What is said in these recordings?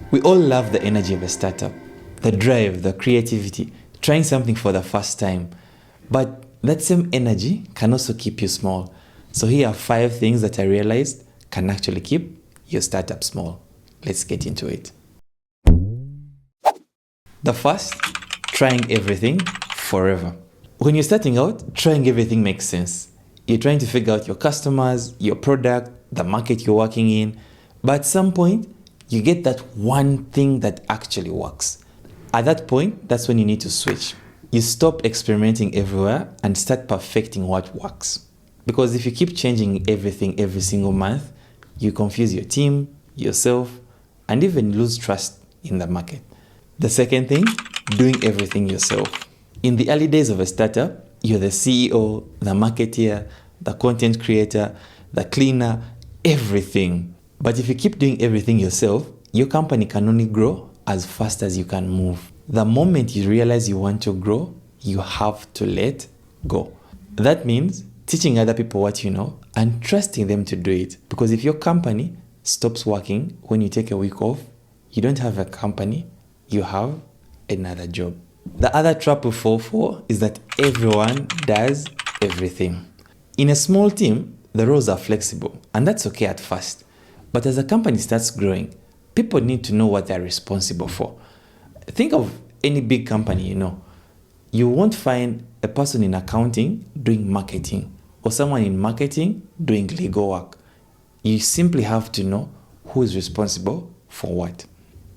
We all love the energy of a startup, the drive, the creativity, trying something for the first time. But that same energy can also keep you small. So here are 5 things that I realized can actually keep your startup small. Let's get into it. The first, trying everything forever. When you're starting out, trying everything makes sense. You're trying to figure out your customers, your product, the market you're working in. But at some point, you get that one thing that actually works. At that point, that's when you need to switch. You stop experimenting everywhere and start perfecting what works. Because if you keep changing everything every single month, you confuse your team, yourself, and even lose trust in the market. The second thing, doing everything yourself. In the early days of a startup, you're the CEO, the marketeer, the content creator, the cleaner, everything. But if you keep doing everything yourself, your company can only grow as fast as you can move. The moment you realize you want to grow, you have to let go. That means teaching other people what you know and trusting them to do it. Because if your company stops working when you take a week off, you don't have a company, you have another job. The other trap we fall for is that everyone does everything. In a small team, the roles are flexible, and that's okay at first. But as a company starts growing, people need to know what they're responsible for. Think of any big company you know. You won't find a person in accounting doing marketing or someone in marketing doing legal work. You simply have to know who is responsible for what.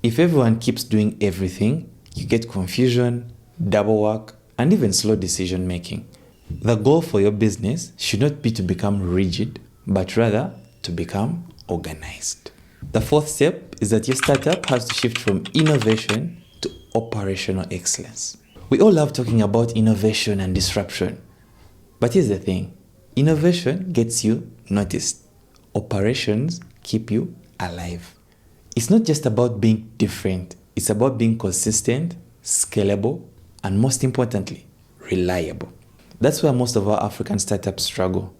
If everyone keeps doing everything, you get confusion, double work, and even slow decision making. The goal for your business should not be to become rigid, but rather to become organized. The fourth step is that your startup has to shift from innovation to operational excellence. We all love talking about innovation and disruption. But here's the thing, innovation gets you noticed. Operations keep you alive. It's not just about being different. It's about being consistent, scalable, and most importantly, reliable. That's where most of our African startups struggle.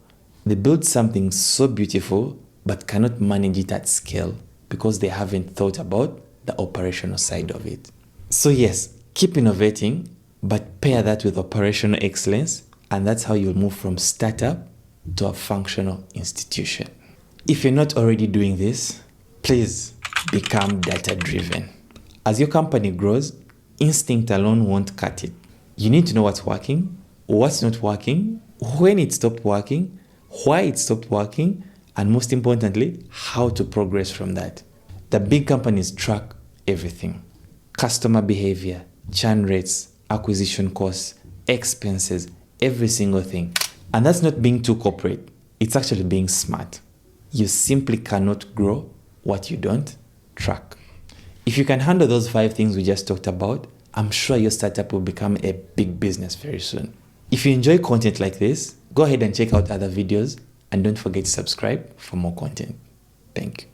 They build something so beautiful, but cannot manage it at scale because they haven't thought about the operational side of it. So yes, keep innovating, but pair that with operational excellence, and that's how you'll move from startup to a functional institution. If you're not already doing this, please become data-driven. As your company grows, instinct alone won't cut it. You need to know what's working, what's not working, when it stopped working, why it stopped working, and most importantly, how to progress from that. The big companies track everything. Customer behavior, churn rates, acquisition costs, expenses, every single thing. And that's not being too corporate. It's actually being smart. You simply cannot grow what you don't track. If you can handle those 5 things we just talked about, I'm sure your startup will become a big business very soon. If you enjoy content like this, go ahead and check out other videos and don't forget to subscribe for more content. Thank you.